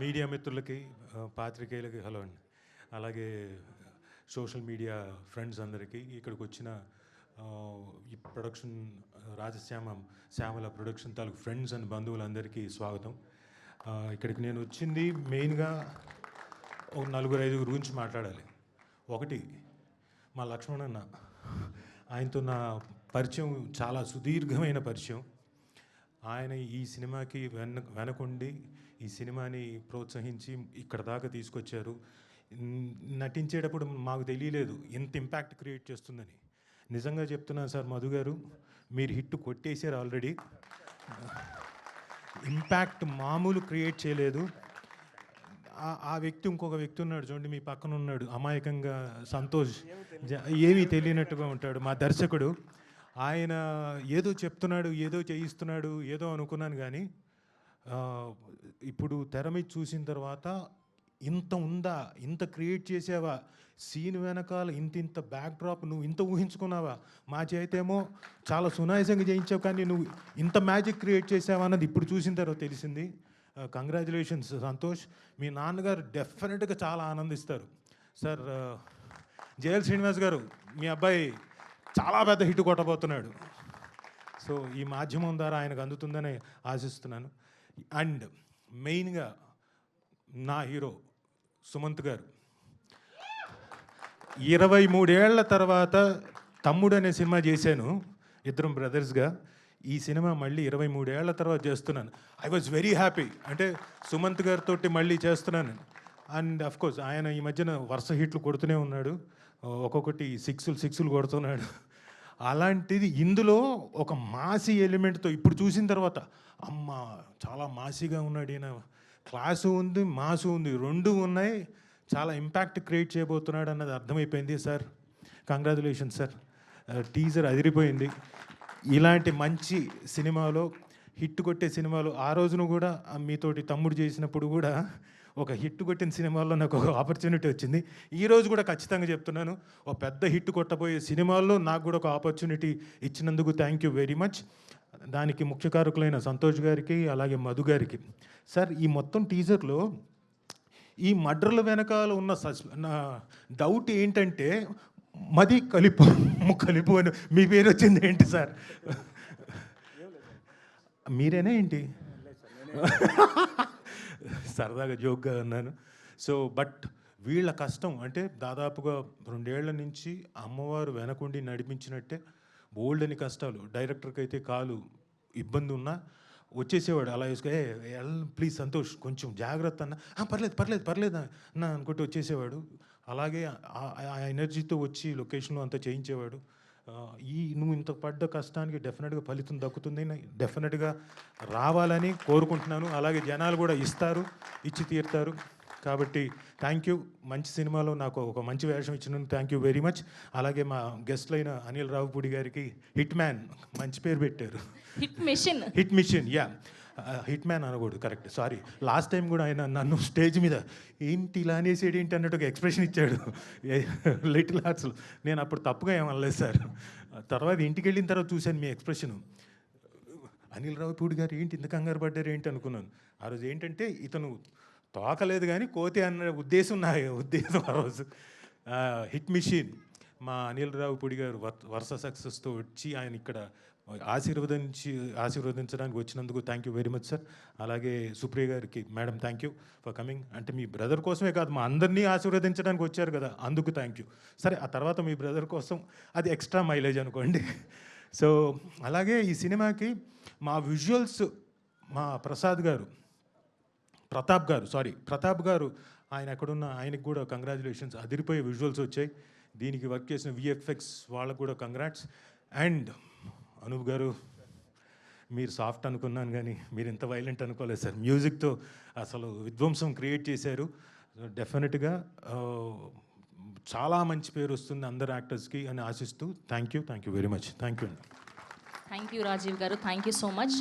Media మిత్రులకి, పాత్రికేయులకి hello అండి. అలాగే సోషల్ మీడియా ఫ్రెండ్స్ అందరికీ, ఇక్కడికి వచ్చిన ఈ ప్రొడక్షన్ శ్యామల ప్రొడక్షన్ తాలూకు ఫ్రెండ్స్ అండ్ బంధువులందరికీ స్వాగతం. ఇక్కడికి నేను వచ్చింది మెయిన్గా ఒక 4-5 గురించి మాట్లాడాలి. ఒకటి, మా లక్ష్మణ్ అన్న, ఆయనతో నా పరిచయం చాలా సుదీర్ఘమైన పరిచయం. ఆయన ఈ సినిమాకి వెనకుండి ఈ సినిమాని ప్రోత్సహించి ఇక్కడ దాకా తీసుకొచ్చారు. నటించేటప్పుడు మాకు తెలియలేదు ఇంత ఇంపాక్ట్ క్రియేట్ చేస్తుందని. నిజంగా చెప్తున్నాను సార్, మధు గారు, మీరు హిట్ కొట్టేశారు ఆల్రెడీ. ఇంపాక్ట్ మామూలు క్రియేట్ చేయలేదు. ఆ వ్యక్తి, ఇంకొక వ్యక్తి ఉన్నాడు చూడండి, మీ పక్కన ఉన్నాడు, అమాయకంగా సంతోష్, ఏమీ తెలియనట్టుగా ఉంటాడు, మా దర్శకుడు. ఆయన ఏదో చెప్తున్నాడు, ఏదో చేయిస్తున్నాడు, ఏదో అనుకున్నాను. కానీ ఇప్పుడు తెర మీద చూసిన తర్వాత ఇంత ఉందా, ఇంత క్రియేట్ చేసావా, సీన్ వెనకాల ఇంత బ్యాక్ డ్రాప్, నువ్వు ఇంత ఊహించుకున్నావా? మా చేతేమో చాలా సునాయాసంగా చేయించావు, కానీ నువ్వు ఇంత మ్యాజిక్ క్రియేట్ చేసావా అన్నది ఇప్పుడు చూసిన తర్వాత తెలిసింది. కంగ్రాచులేషన్స్ సంతోష్. మీ నాన్నగారు డెఫినెట్గా చాలా ఆనందిస్తారు. సార్, జేఎల్ శ్రీనివాస్ గారు, మీ అబ్బాయి చాలా పెద్ద హిట్ కొట్టబోతున్నాడు. సో ఈ మాధ్యమం ద్వారా ఆయనకు అందుతుందని ఆశిస్తున్నాను. అండ్ మెయిన్గా నా హీరో సుమంత్ గారు, 23 ఏళ్ల తర్వాత తమ్ముడు అనే సినిమా చేశాను, ఇద్దరం బ్రదర్స్గా. ఈ సినిమా మళ్ళీ 23 ఏళ్ల తర్వాత చేస్తున్నాను. I was very happy. అంటే సుమంత్ గారితో మళ్ళీ చేస్తున్నాను. అండ్ అఫ్కోర్స్ ఆయన ఈ మధ్యన వరుస హిట్లు కొడుతూనే ఉన్నాడు, ఒక్కొక్కటి సిక్స్లు కొడుతున్నాడు. అలాంటిది ఇందులో ఒక మాసీ ఎలిమెంట్తో ఇప్పుడు చూసిన తర్వాత, అమ్మ చాలా మాసీగా ఉన్నాడు ఈయన, క్లాసు ఉంది, మాసు ఉంది, రెండు ఉన్నాయి, చాలా ఇంపాక్ట్ క్రియేట్ చేయబోతున్నాడు అన్నది అర్థమైపోయింది. సార్, కంగ్రాచులేషన్స్ సార్, టీజర్ అదిరిపోయింది. ఇలాంటి మంచి సినిమాలో, హిట్ కొట్టే సినిమాలో, ఆ రోజున కూడా మీతోటి తమ్ముడు చేసినప్పుడు కూడా ఒక హిట్ కొట్టిన సినిమాల్లో నాకు ఒక ఆపర్చునిటీ వచ్చింది. ఈరోజు కూడా ఖచ్చితంగా చెప్తున్నాను, ఒక పెద్ద హిట్ కొట్టబోయే సినిమాల్లో నాకు కూడా ఒక ఆపర్చునిటీ ఇచ్చినందుకు థ్యాంక్ యూ వెరీ మచ్. దానికి ముఖ్య కారకులైన సంతోష్ గారికి, అలాగే మధు గారికి. సార్, ఈ మొత్తం టీజర్లో ఈ మర్డర్ల వెనకాల ఉన్న నా డౌట్ ఏంటంటే, మది కలిపు అని మీ పేరు వచ్చింది ఏంటి సార్? మీరేనా ఏంటి? సరదాగా జోక్గా అన్నాను. సో బట్ వీళ్ళ కష్టం అంటే దాదాపుగా 2 ఏళ్ల నుంచి అమ్మవారు వెనకుండి నడిపించినట్టే బోల్డ్ అని కష్టాలు. డైరెక్టర్కి అయితే కాలు ఇబ్బంది ఉన్నా వచ్చేసేవాడు, అలా వేసుకో, ప్లీజ్ సంతోష్ కొంచెం జాగ్రత్త అన్న, పర్లేదు అన్న అనుకుంటూ వచ్చేసేవాడు. అలాగే ఆ ఎనర్జీతో వచ్చి లొకేషన్లో అంతా చేయించేవాడు. నువ్వు ఇంత పడ్డ కష్టానికి డెఫినెట్గా ఫలితం దక్కుతుంది, డెఫినెట్గా రావాలని కోరుకుంటున్నాను. అలాగే జనాలు కూడా ఇచ్చి తీరుతారు. కాబట్టి థ్యాంక్ యూ. మంచి సినిమాలో నాకు ఒక మంచి వేషం ఇచ్చినందుకు థ్యాంక్ యూ వెరీ మచ్. అలాగే మా గెస్ట్లు అయిన అనిల్ రావుపూడి గారికి హిట్ మ్యాన్ మంచి పేరు పెట్టారు. Hit mission yeah, hit man అనకూడదు, కరెక్ట్, సారీ. లాస్ట్ టైం కూడా ఆయన నన్ను స్టేజ్ మీద ఏంటి ఇలా అనేసేది ఏంటి అన్నట్టు ఒక ఎక్స్ప్రెషన్ ఇచ్చాడు లిటిల్ హార్ట్స్లో. నేను అప్పుడు తప్పుగా ఏమనలేదు సార్. తర్వాత ఇంటికి వెళ్ళిన తర్వాత చూశాను మీ ఎక్స్ప్రెషను. అనిల్ రావుపూడి గారు ఏంటి ఇంత కంగారు పడ్డారు ఏంటి అనుకున్నాను. ఆ రోజు ఏంటంటే ఇతను తోకలేదు కానీ కోతి అన్న ఉద్దేశం ఆ రోజు. హిట్ మిషన్ మా అనిల్ రావుపూడి గారు వరుస సక్సెస్తో వచ్చి ఆయన ఇక్కడ ఆశీర్వదించడానికి వచ్చినందుకు thank you very much sir. అలాగే సుప్రియ గారికి, madam thank you for coming. అంటే మీ బ్రదర్ కోసమే కాదు, మా అందరినీ ఆశీర్వదించడానికి వచ్చారు కదా, అందుకు థ్యాంక్ యూ. సరే, ఆ తర్వాత మీ బ్రదర్ కోసం అది ఎక్స్ట్రా మైలేజ్ అనుకోండి. సో అలాగే ఈ సినిమాకి మా విజువల్స్ మా ప్రతాప్ గారు ఆయన ఎక్కడున్న ఆయనకు కూడా కంగ్రాచులేషన్స్, అదిరిపోయే విజువల్స్ వచ్చాయి. దీనికి వర్క్ చేసిన విఎఫ్ఎక్స్ వాళ్ళకు కూడా కంగ్రాట్స్. అండ్ అనూప్ గారు, మీరు సాఫ్ట్ అనుకున్నాను కానీ మీరు ఇంత వైలెంట్ అనుకోలేదు సార్. మ్యూజిక్తో అసలు విధ్వంసం క్రియేట్ చేశారు. డెఫినెట్గా చాలా మంచి పేరు వస్తుంది అందరు యాక్టర్స్కి అని ఆశిస్తూ thank you very much. Thank you Rajiv garu, thank you so much.